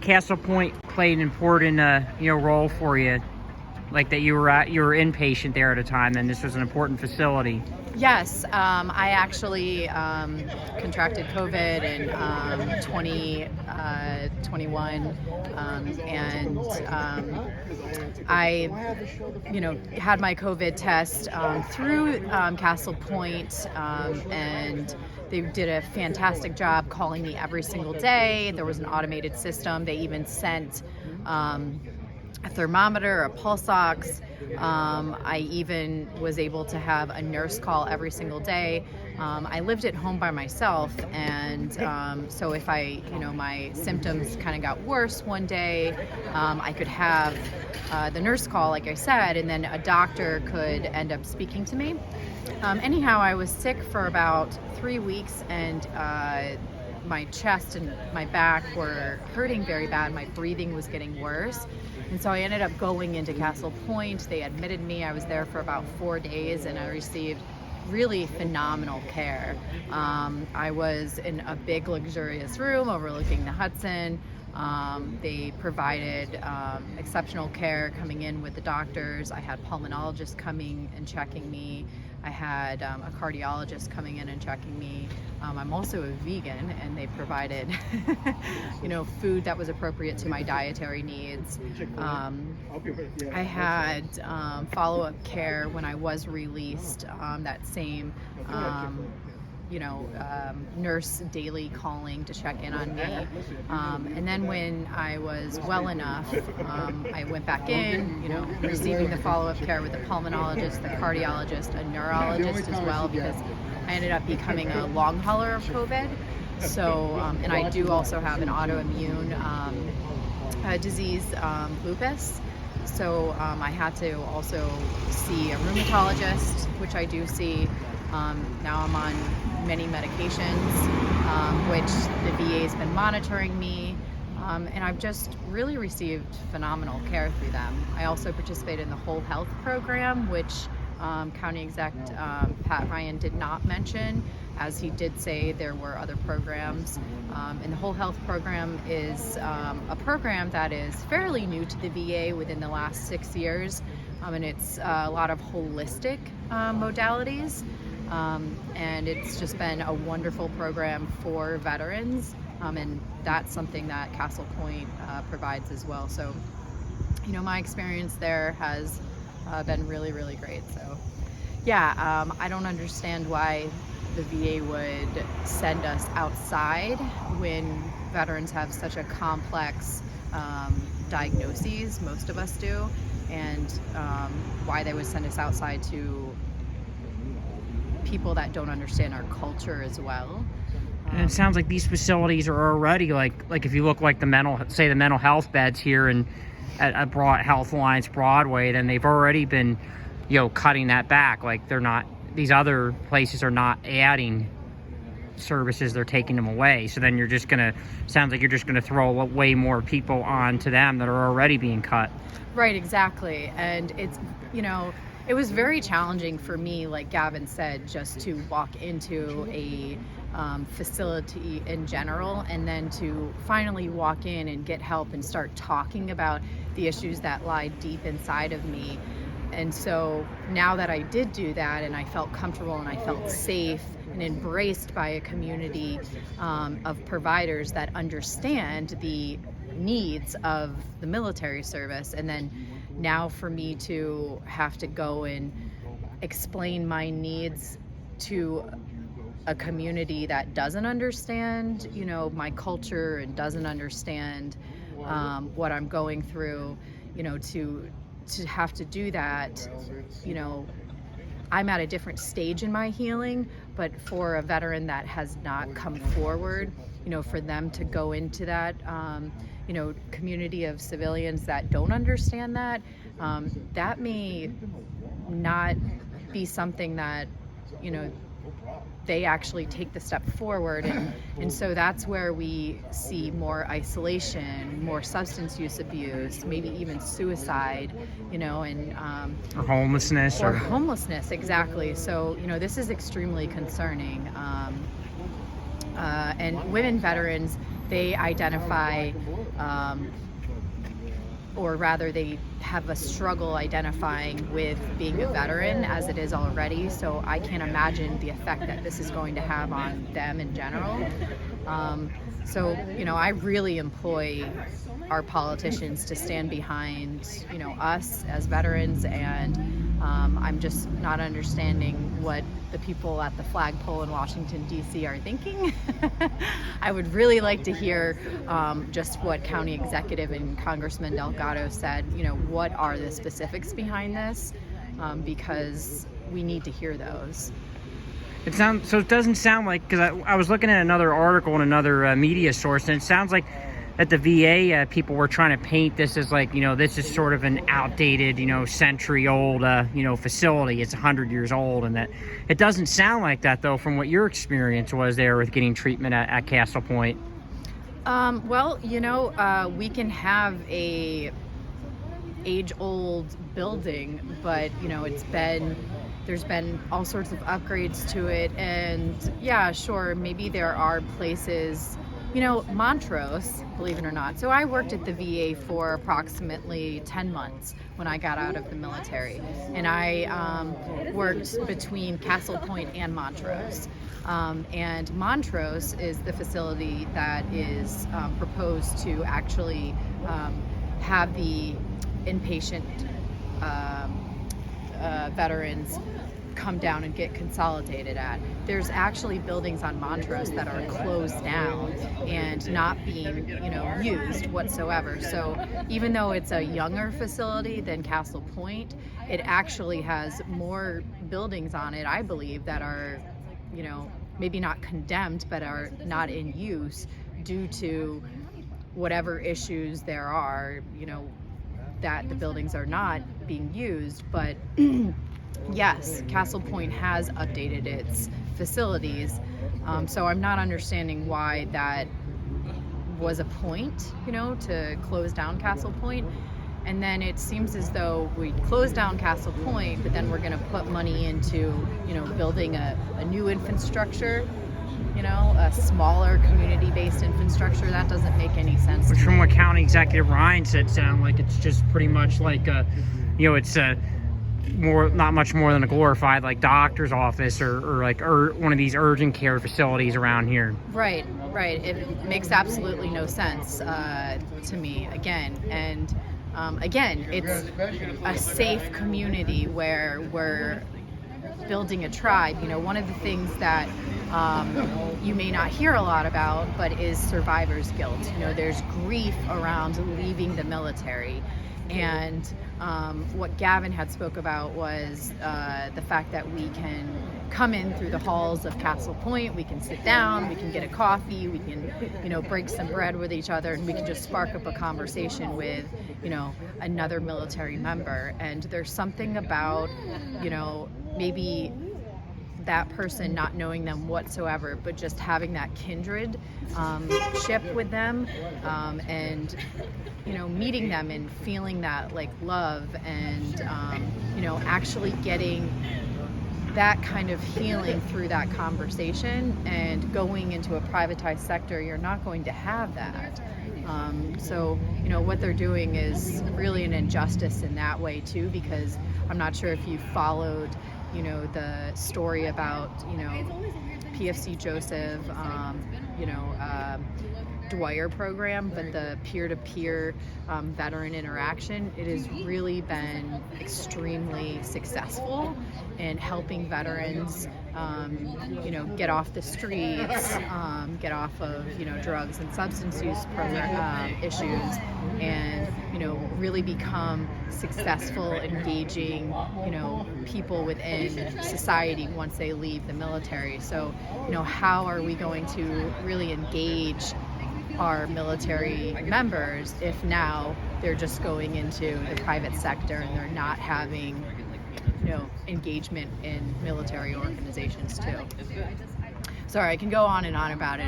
Castle Point played an important, role for you, like that you were inpatient there at a time, and this was an important facility. Yes, I actually contracted COVID in 2021, and I, had my COVID test through Castle Point, and they did a fantastic job calling me every single day. There was an automated system. They even sent a thermometer, a pulse ox. I even was able to have a nurse call every single day. I lived at home by myself, and so if my symptoms kind of got worse one day, I could have the nurse call, like I said, and then a doctor could end up speaking to me. Anyhow, I was sick for about 3 weeks, and my chest and my back were hurting very bad. My breathing was getting worse. And so I ended up going into Castle Point. They admitted me. I was there for about 4 days, and I received really phenomenal care. I was in a big, luxurious room overlooking the Hudson. They provided exceptional care coming in with the doctors. I had pulmonologists coming and checking me. I had a cardiologist coming in and checking me. I'm also a vegan, and they provided, food that was appropriate to my dietary needs. I had follow-up care when I was released. That same nurse daily calling to check in on me. And then when I was well enough, I went back in, receiving the follow-up care with the pulmonologist, the cardiologist, a neurologist as well, because I ended up becoming a long hauler of COVID. So, and I do also have an autoimmune disease, lupus. So I had to also see a rheumatologist, which I do see. Now I'm on many medications, which the VA has been monitoring me, and I've just really received phenomenal care through them. I also participated in the whole health program, which County Exec Pat Ryan did not mention, as he did say there were other programs. And the whole health program is a program that is fairly new to the VA within the last 6 years, and it's a lot of holistic modalities. And it's just been a wonderful program for veterans, and that's something that Castle Point provides as well. So, my experience there has been really, really great. So, yeah, I don't understand why the VA would send us outside when veterans have such a complex diagnoses, most of us do, and why they would send us outside to people that don't understand our culture as well. And it sounds like these facilities are already like if you look like the mental health beds here and at Health Alliance Broadway, then they've already been, cutting that back. Like these other places are not adding services, they're taking them away. So then sounds like you're just gonna throw way more people onto them that are already being cut. Right, exactly. And it's, it was very challenging for me, like Gavin said, just to walk into a facility in general, and then to finally walk in and get help and start talking about the issues that lie deep inside of me. And so now that I did do that, and I felt comfortable and I felt safe and embraced by a community of providers that understand the needs of the military service, and then now for me to have to go and explain my needs to a community that doesn't understand, my culture, and doesn't understand what I'm going through, to have to do that, I'm at a different stage in my healing, but for a veteran that has not come forward, for them to go into that, community of civilians that don't understand that, that may not be something that, they actually take the step forward, and so that's where we see more isolation, more substance use abuse, maybe even suicide, and or homelessness, or homelessness, exactly. So this is extremely concerning, and women veterans they identify, or rather they have a struggle identifying with being a veteran as it is already. So I can't imagine the effect that this is going to have on them in general. So, I really employ our politicians to stand behind, us as veterans, and I'm just not understanding what the people at the flagpole in Washington, D.C. are thinking. I would really like to hear just what County Executive and Congressman Delgado said, what are the specifics behind this, because we need to hear those. It doesn't sound like, because I was looking at another article in another media source, and it sounds like at the VA, people were trying to paint this as like, this is sort of an outdated, century-old, facility. It's 100 years old, and that it doesn't sound like that, though, from what your experience was there with getting treatment at Castle Point. Well, we can have a age-old building, but there's been all sorts of upgrades to it, and yeah, sure, maybe there are places, Montrose, believe it or not. So I worked at the VA for approximately 10 months when I got out of the military, and I worked between Castle Point and Montrose. And Montrose is the facility that is proposed to actually have the inpatient veterans come down and get consolidated at. There's actually buildings on Montrose that are closed down and not being, used whatsoever. So even though it's a younger facility than Castle Point, it actually has more buildings on it, I believe, that are, maybe not condemned, but are not in use due to whatever issues there are, that the buildings are not being used. But yes, Castle Point has updated its facilities, so I'm not understanding why that was a point, to close down Castle Point. And then it seems as though we closed down Castle Point, but then we're going to put money into, building a new infrastructure, a smaller community-based infrastructure. That doesn't make any sense. Which, from what County Executive Ryan said, sound like it's just pretty much like it's not much more than a glorified like doctor's office or one of these urgent care facilities around here. Right. It makes absolutely no sense to me. Again, it's a safe community where we're building a tribe. One of the things that you may not hear a lot about, but is survivor's guilt. There's grief around leaving the military. And what Gavin had spoke about was the fact that we can come in through the halls of Castle Point, we can sit down, we can get a coffee, we can, break some bread with each other, and we can just spark up a conversation with, another military member. And there's something about, maybe that person not knowing them whatsoever, but just having that kindred ship with them, and meeting them and feeling that like love, and actually getting that kind of healing through that conversation. And going into a privatized sector, you're not going to have that. So what they're doing is really an injustice in that way too, because I'm not sure if you followed the story about, P.F.C. Joseph, Dwyer program, but the peer-to-peer veteran interaction, it has really been extremely successful in helping veterans, get off the streets, get off of, drugs and substance use issues, and, really become successful, engaging, people within society once they leave the military. So, how are we going to really engage our military members if now they're just going into the private sector and they're not having, engagement in military organizations too? Sorry, I can go on and on about it.